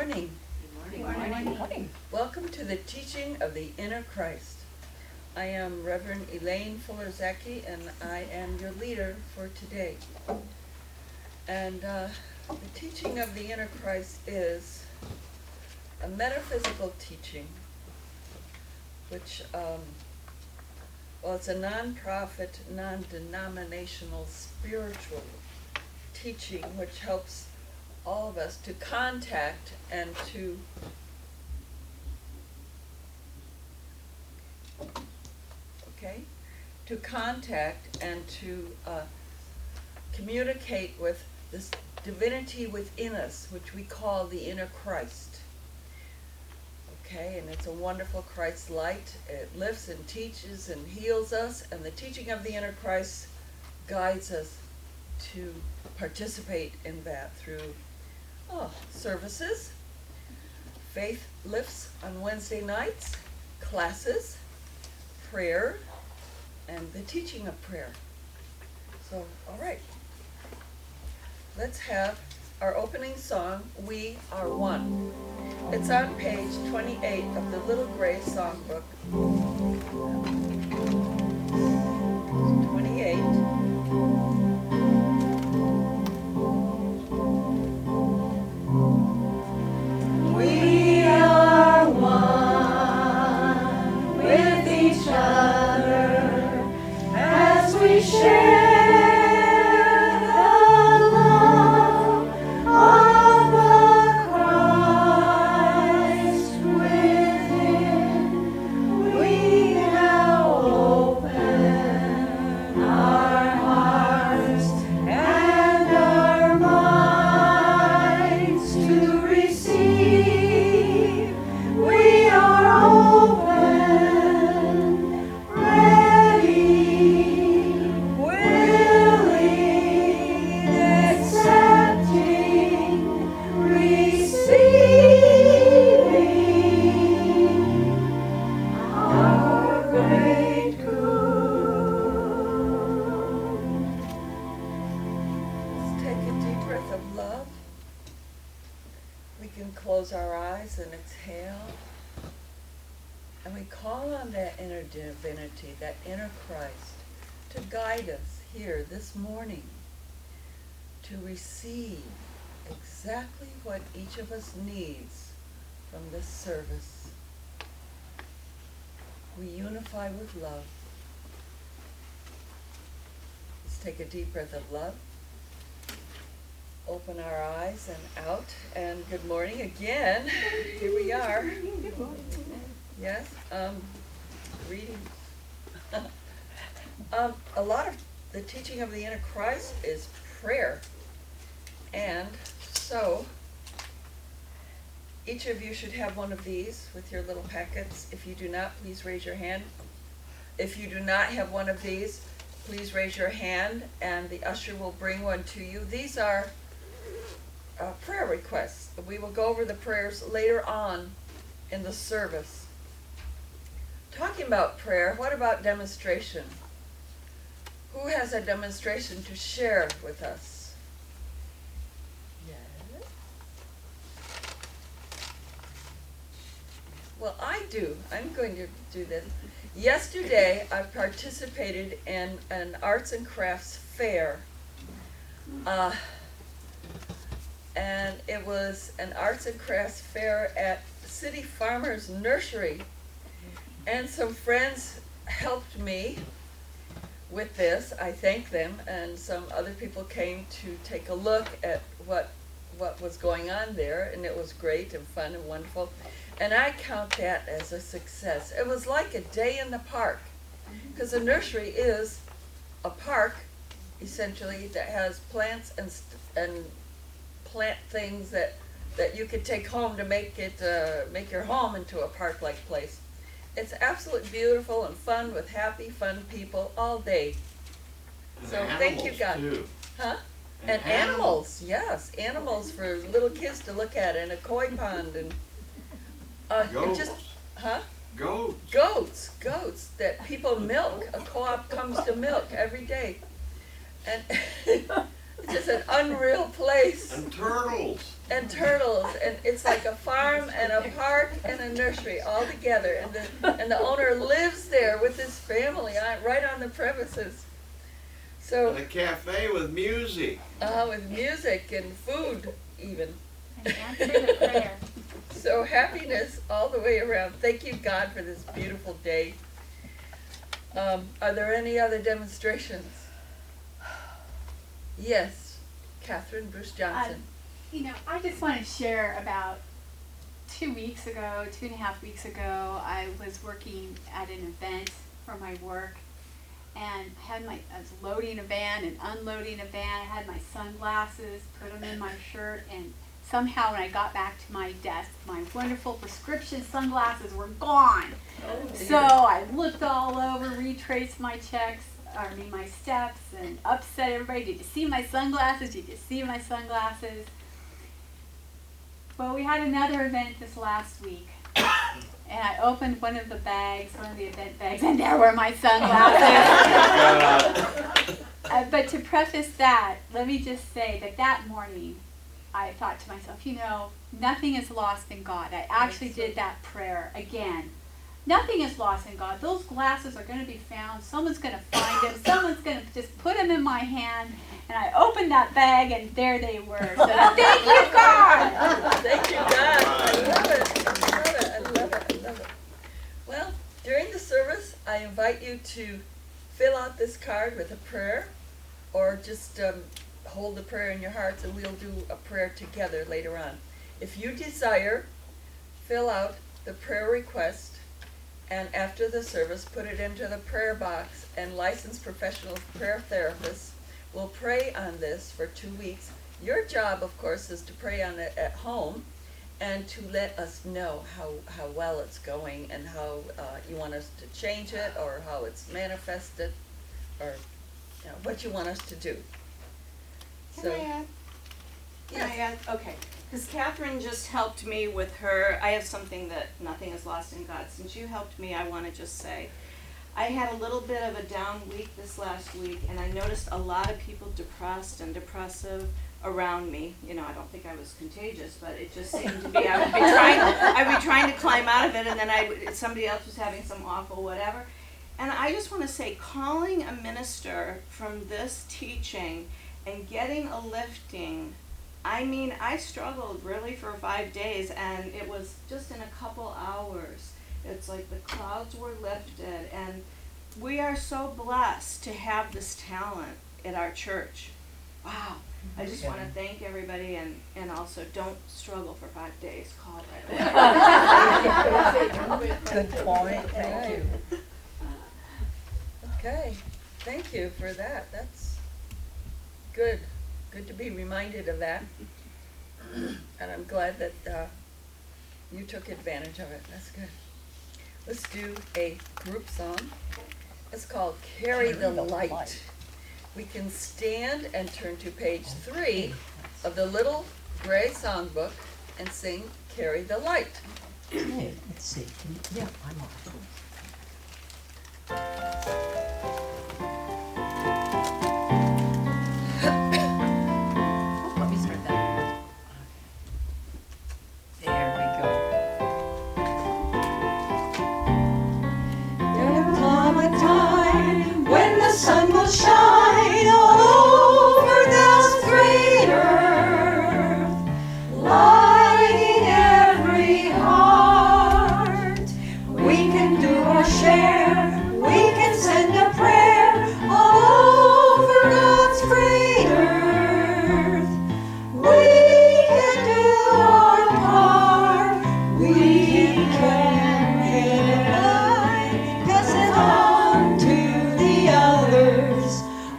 morning. Good morning. Good morning. Welcome to the teaching of the inner Christ. I am Reverend Elaine Fuller-Zaki, and I am your leader for today. And the teaching of the inner Christ is a metaphysical teaching, which, it's a non-profit, non-denominational spiritual teaching which helps all of us to contact and to communicate with this divinity within us, which we call the inner Christ. Okay, and it's a wonderful Christ light. It lifts and teaches and heals us, and the teaching of the inner Christ guides us to participate in that through services, faith lifts on Wednesday nights, classes, prayer, and the teaching of prayer. So, all right. Let's have our opening song, We Are One. It's on page 28 of the Little Gray Songbook. 28. We are one with each other as we share the love of the Christ within. We now open our hearts and our minds to receive. We are open, ready, willing, accepting, receiving our great good. Let's take a deep breath of love. We can close our eyes and exhale. And we call on that inner divinity, that inner Christ, to guide us here this morning to receive exactly what each of us needs from this service. We unify with love. Let's take a deep breath of love. Open our eyes and out, and good morning again. Here we are. Yes, reading. A lot of the teaching of the inner Christ is prayer. And so, each of you should have one of these with your little packets. If you do not, please raise your hand. If you do not have one of these, please raise your hand, and the usher will bring one to you. These are prayer requests. We will go over the prayers later on in the service. Talking about prayer, what about demonstration? Who has a demonstration to share with us? Yes. Well, I do. I'm going to do this. Yesterday, I participated in an arts and crafts fair. And it was an arts and crafts fair at City Farmers Nursery. And some friends helped me with this. I thank them, and some other people came to take a look at what was going on there, and it was great and fun and wonderful. And I count that as a success. It was like a day in the park, because a nursery is a park, essentially, that has plants and plant things that you could take home to make your home into a park-like place. It's absolutely beautiful and fun with happy, fun people all day. So thank you, God. Too. Huh? And animals, yes, animals for little kids to look at, and a koi pond, and Goats. Goats that people milk. A co-op comes to milk every day, and It's just an unreal place. And turtles. And turtles, and it's like a farm and a park and a nursery all together. And the owner lives there with his family right on the premises. So, And a cafe with music. with music and food even. And answering the prayer. So happiness all the way around. Thank you, God, for this beautiful day. Are there any other demonstrations? Yes, Catherine Bruce Johnson. You know, I just want to share about 2 weeks ago, 2.5 weeks ago, I was working at an event for my work, and I was loading a van and unloading a van. I had my sunglasses, put them in my shirt, and somehow when I got back to my desk, my wonderful prescription sunglasses were gone. Oh, dear. So I looked all over, retraced my my steps, and upset everybody. Did you see my sunglasses? Did you see my sunglasses? Well, we had another event this last week, and I opened one of the event bags, and there were my sunglasses. But to preface that, let me just say that morning, I thought to myself, you know, nothing is lost in God. I actually did that prayer again. Nothing is lost in God. Those glasses are going to be found. Someone's going to find them. Someone's going to just put them in my hand. And I opened that bag, and there they were. So thank you, God. Thank you, God. I love it. I love it. I love it. Well, during the service, I invite you to fill out this card with a prayer, or just hold the prayer in your hearts, and we'll do a prayer together later on. If you desire, fill out the prayer request, and after the service, put it into the prayer box, and licensed professional prayer therapists will pray on this for 2 weeks. Your job, of course, is to pray on it at home and to let us know how well it's going and how you want us to change it, or how it's manifested, or what you want us to do. Can I add? Yes. Can I add? Okay. Because Catherine just helped me with her. I have something that nothing is lost in God. Since you helped me, I want to just say, I had a little bit of a down week this last week, and I noticed a lot of people depressed and depressive around me. You know, I don't think I was contagious, but it just seemed to be. I'd be trying to climb out of it, and then somebody else was having some awful whatever. And I just want to say, calling a minister from this teaching and getting a lifting, I mean, I struggled really for 5 days, and it was just in a couple hours. It's like the clouds were lifted, and we are so blessed to have this talent at our church. Wow. I just want to thank everybody, and also don't struggle for 5 days. Call right away. Good point, thank you. Okay, thank you for that. That's good. Good to be reminded of that. And I'm glad that you took advantage of it. That's good. Let's do a group song. It's called Carry the Light. We can stand and turn to page 3 of the little gray songbook and sing Carry the Light. Okay, let's see. Yeah, I'm off. Let me start that. There we go. There'll come a time when the sun will shine over this great earth, lighting every heart. We can do our share, we can send a prayer all over God's great earth. We can do our part, we can pass it on to the others.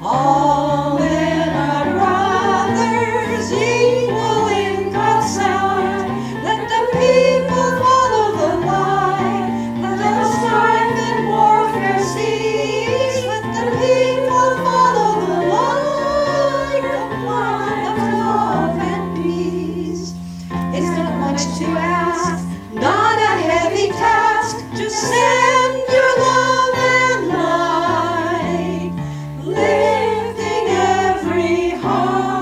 All in our brothers, equal in God's sight. Let the people follow the light. Let the strife and warfare cease. Let the people follow the light. The light of love and peace. It's not much to ask, not a heavy task. Just send your love and light, lifting every heart.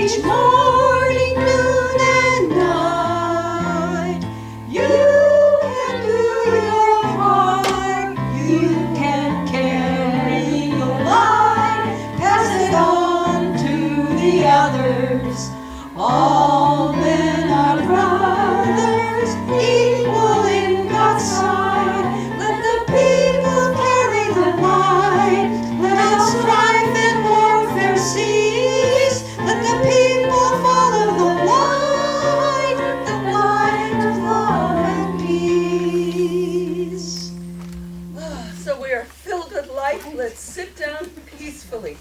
each morning, noon, and night. You can do your part. You can carry the light. Pass it on to the others. All men are brothers, equal in God's sight. Let the people carry the light. Let all strife and warfare cease. Let the people follow the light of love and peace. So we are filled with light. Let's sit down peacefully.